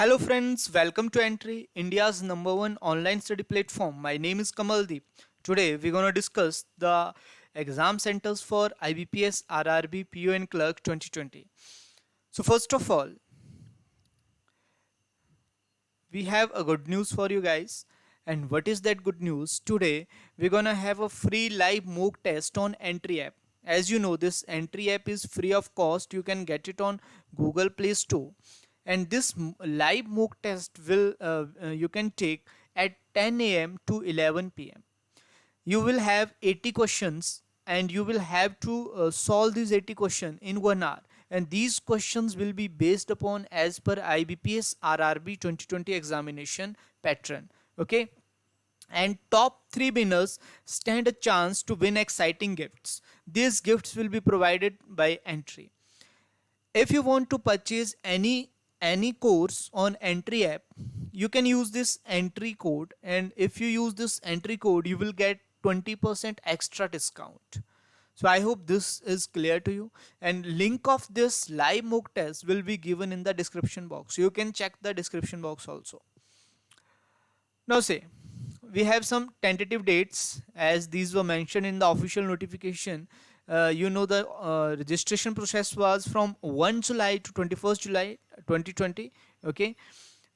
Hello friends, welcome to Entry, India's number one online study platform. My name is Kamaldeep. Today we're going to discuss the exam centers for IBPS, RRB, PO and Clerk 2020. So first of all, we have a good news for you guys. And what is that good news? Today we're going to have a free live mock test on Entry app. As you know, this Entry app is free of cost. You can get it on Google Play Store. And this live mock test will you can take at 10 a.m. to 11 p.m. You will have 80 questions and you will have to solve these 80 questions in 1 hour, and these questions will be based upon as per IBPS RRB 2020 examination pattern. Okay, and top 3 winners stand a chance to win exciting gifts. These gifts will be provided by Entry. If you want to purchase any course on Entry app, you can use this Entry code, and if you use this Entry code you will get 20% extra discount. So I hope this is clear to you, and link of this live mock test will be given in the description box. You can check the description box also. Now say, we have some tentative dates as these were mentioned in the official notification. The registration process was from 1 July to 21st July 2020. Okay,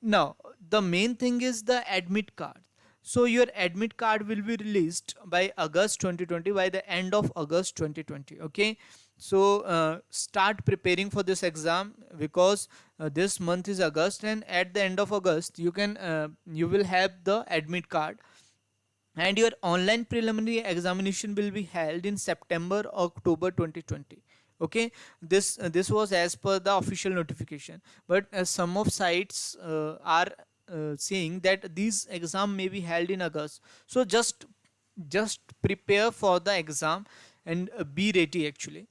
now the main thing is the admit card. So your admit card will be released by August 2020, by the end of August 2020. Okay, so start preparing for this exam because this month is August, and at the end of August you will have the admit card, and your online preliminary examination will be held in September October 2020. Okay, this was as per the official notification, but some of sites are saying that these exam may be held in August. So just prepare for the exam and be ready. Actually,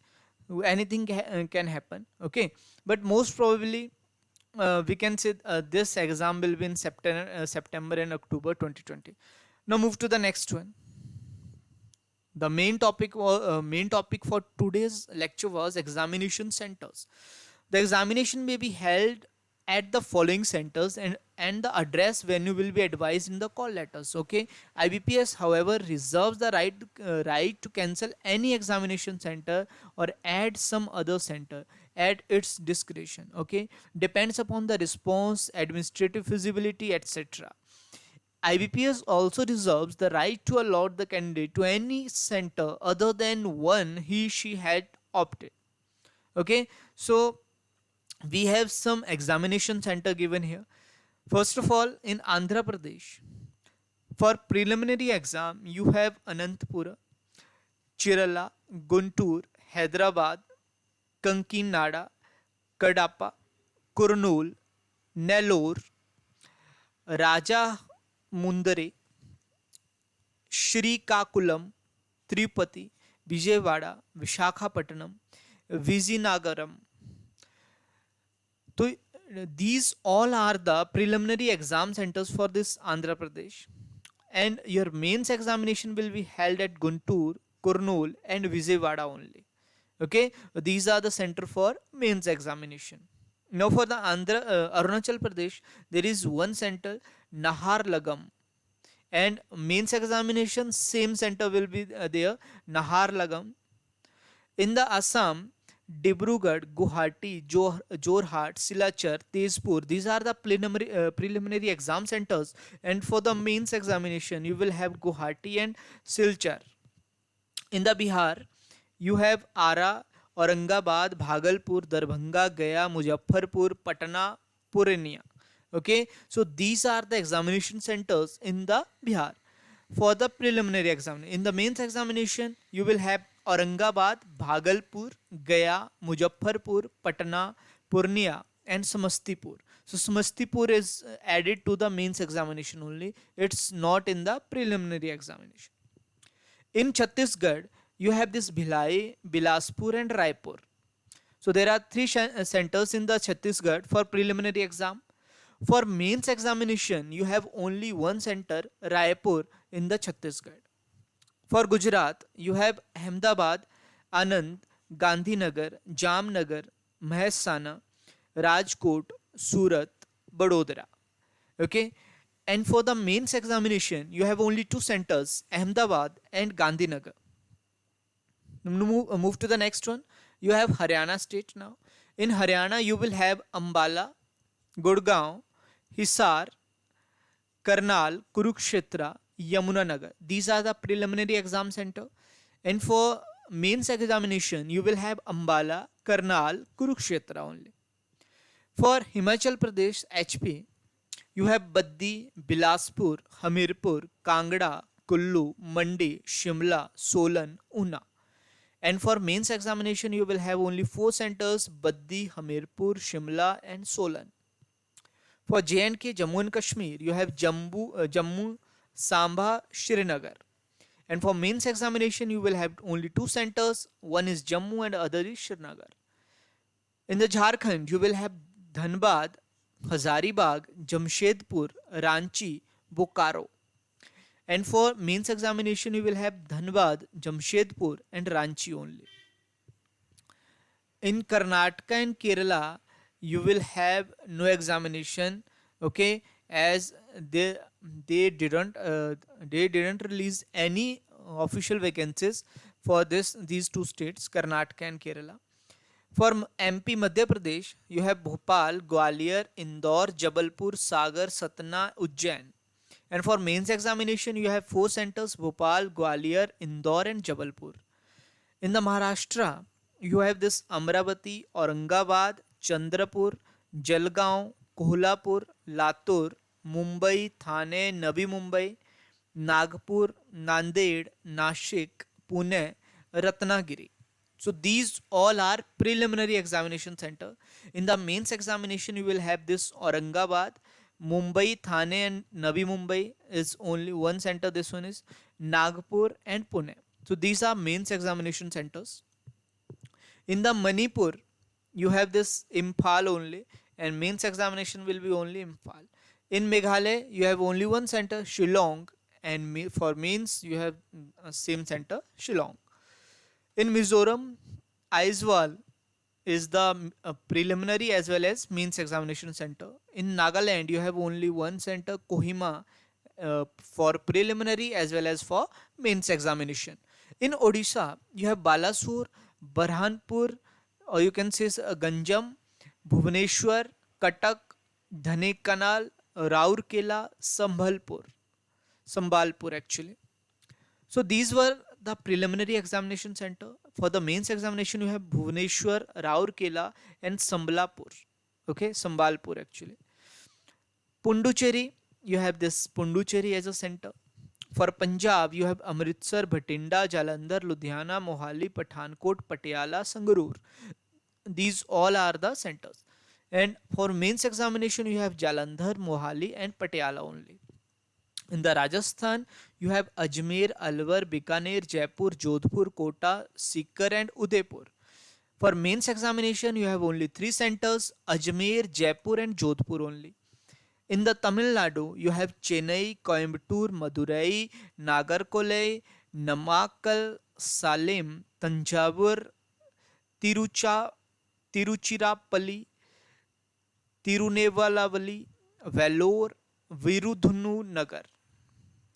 anything can happen. Okay, but most probably we can say this exam will be in September and October 2020. Now move to the next one. The main topic for today's lecture was examination centers. The examination may be held at the following centers, and the address venue will be advised in the call letters. Okay, IBPS however reserves the right to cancel any examination center or add some other center at its discretion. Okay, depends upon the response, administrative feasibility, etc. IBPS also reserves the right to allot the candidate to any center other than one he she had opted. Okay, so we have some examination center given here. First of all, in Andhra Pradesh, for preliminary exam, you have Anantapura, Chirala, Guntur, Hyderabad, Kankinada, Kadapa, Kurnool, Nellore, Raja Mundare, Shrikakulam, Tirupati, Vijayawada, Vishakhapatnam, Vizianagaram. So these all are the preliminary exam centers for this Andhra Pradesh, and your mains examination will be held at Guntur, Kurnool, and Vijayawada only. Okay, these are the center for mains examination. Now for the Arunachal Pradesh, there is one center, Naharlagam, and mains examination same center will be there, Naharlagam. In the Assam, Dibrugarh, Guwahati, Jorhat, Silachar, Tezpur, these are the preliminary exam centers, and for the mains examination you will have Guwahati and Silchar. In the Bihar, you have Ara, Aurangabad, Bhagalpur, Darbhanga, Gaya, Muzaffarpur, Patna, Purnia. Okay, so these are the examination centers in the Bihar for the preliminary exam. In the mains examination, you will have Aurangabad, Bhagalpur, Gaya, Muzaffarpur, Patna, Purnia, and Samastipur. So Samastipur is added to the mains examination only. It's not in the preliminary examination. In Chhattisgarh, you have this Bhilai, Bilaspur, and Raipur. So there are three centers in the Chhattisgarh for preliminary exam. For mains examination, you have only one center, Raipur, in the Chhattisgarh. For Gujarat, you have Ahmedabad, Anand, Gandhinagar, Jamnagar, Mehsana, Rajkot, Surat, Badodara. Okay, and for the mains examination you have only two centers, Ahmedabad and Gandhinagar. Move to the next one. You have Haryana state now. In Haryana you will have Ambala, Gurgaon, Hisar, Karnal, Kurukshetra, Yamunanagar. These are the preliminary exam center. And for mains examination, you will have Ambala, Karnal, Kurukshetra only. For Himachal Pradesh HP, you have Baddi, Bilaspur, Hamirpur, Kangra, Kullu, Mandi, Shimla, Solan, Una. And for mains examination, you will have only four centers: Baddi, Hamirpur, Shimla, and Solan. For J&K, Jammu and Kashmir, you have Jammu, Samba, Srinagar. And for mains examination, you will have only two centers. One is Jammu and other is Srinagar. In the Jharkhand, you will have Dhanbad, Hazaribagh, Jamshedpur, Ranchi, Bokaro. And for mains examination, you will have Dhanbad, Jamshedpur, and Ranchi only. In Karnataka and Kerala, you will have no examination, okay, as they didn't release any official vacancies for these two states, Karnataka and Kerala. For MP Madhya Pradesh, you have Bhopal, Gwalior, Indore, Jabalpur, Sagar, Satna, Ujjain. And for mains examination, you have four centers: Bhopal, Gwalior, Indore, and Jabalpur. In the Maharashtra, you have this Amravati, Aurangabad, Chandrapur, Jalgaon, Kolhapur, Latur, Mumbai, Thane, Navi Mumbai, Nagpur, Nanded, Nashik, Pune, Ratnagiri. So these all are preliminary examination center. In the mains examination, you will have this Aurangabad, Mumbai, Thane, and Navi Mumbai is only one center. This one is Nagpur and Pune. So these are mains examination centers. In the Manipur, you have this Imphal only, and mains examination will be only Imphal. In Meghalaya, you have only one center, Shillong, and for mains you have same center, Shillong. In Mizoram, Aizawl is the preliminary as well as mains examination center. In Nagaland, you have only one center, Kohima, for preliminary as well as for mains examination. In Odisha, you have Balasur, Barhanpur, or you can say Ganjam, Bhubaneswar, Katak, Dhanekanal, Raurkela, Sambalpur actually. So these were the preliminary examination center. For the mains examination, you have Bhubaneswar, Raurkela, and Sambalpur. Okay, Sambalpur actually. Pondicherry, you have this Pondicherry as a center. For Punjab, you have Amritsar, Bhatinda, Jalandhar, Ludhiana, Mohali, Pathankot, Patiala, Sangrur. These all are the centers. And for mains examination, you have Jalandhar, Mohali, and Patiala only. In the Rajasthan, you have Ajmer, Alwar, Bikaner, Jaipur, Jodhpur, Kota, Sikar, and Udaipur. For mains examination, you have only three centers: Ajmer, Jaipur, and Jodhpur only. In the Tamil Nadu, you have Chennai, Coimbatore, Madurai, Nagarkole, Namakkal, Salem, Tanjavur, Tiruchirappalli, Tirunevalavali, Vellore, Virudhunagar.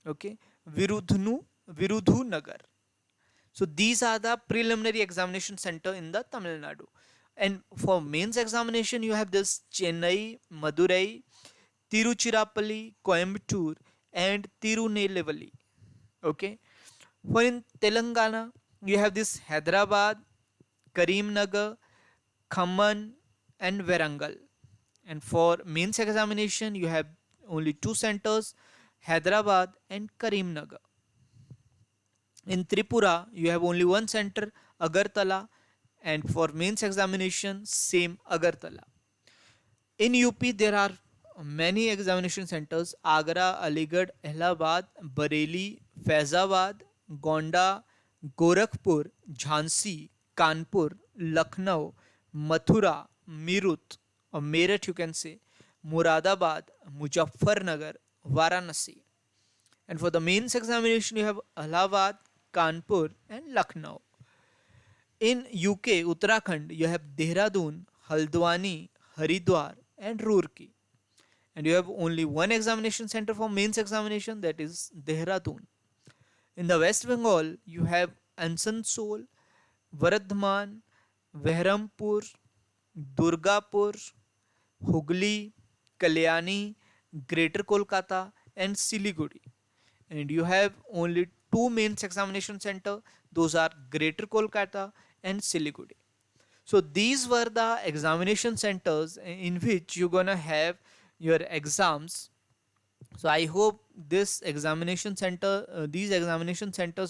Okay, Virudhunagar. So these are the preliminary examination center in the Tamil Nadu. And for mains examination, you have this Chennai, Madurai, Tiruchirappalli, Coimbatore, and Tirunelveli. Okay. For in Telangana, you have this Hyderabad, Karimnagar, Khamman, and Warangal. And for mains examination, you have only two centers, Hyderabad and Karimnagar. In Tripura, you have only one center, Agartala, and for mains examination, same Agartala. In UP, there are many examination centers: Agra, Aligarh, Allahabad, Bareilly, Faizabad, Gonda, Gorakhpur, Jhansi, Kanpur, Lucknow, Mathura, Meerut you can say, Muradabad, Muzaffarnagar, Varanasi. And for the mains examination, you have Allahabad, Kanpur, and Lucknow. In UK, Uttarakhand, you have Dehradun, Haldwani, Haridwar, and Roorkee. and you have only one examination center for mains examination, that is Dehradun. In the West Bengal, you have Asansol, Vardhaman, Behrampur, Durgapur, Hooghly, Kalyani, Greater Kolkata, and Siliguri. And you have only two mains examination center. Those are Greater Kolkata and Siliguri. So these were the examination centers in which you're gonna have your exams. So I hope these examination centers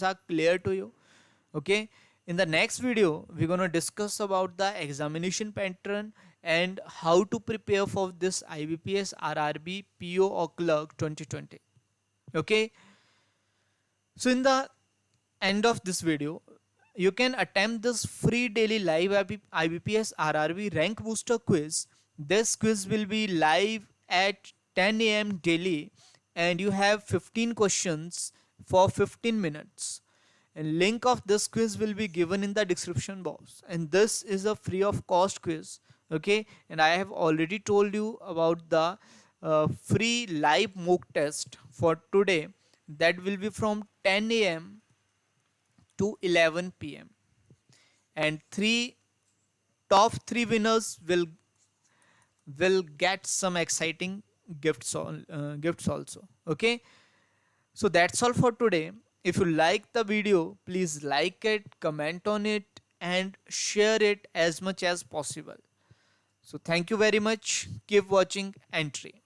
are clear to you. Okay. In the next video, we're gonna discuss about the examination pattern and how to prepare for this IBPS, RRB, PO or clerk 2020. Okay. So in the end of this video, you can attempt this free daily live IBPS RRB rank booster quiz. This quiz will be live at 10 a.m. daily, and you have 15 questions for 15 minutes. And link of this quiz will be given in the description box. And this is a free of cost quiz. Okay, and I have already told you about the free live mock test for today. That will be from 10 a.m. to 11 p.m. and top three winners will get some exciting gifts also. Okay, so that's all for today. If you like the video, please like it, comment on it, and share it as much as possible. So thank you very much. Keep watching Entry.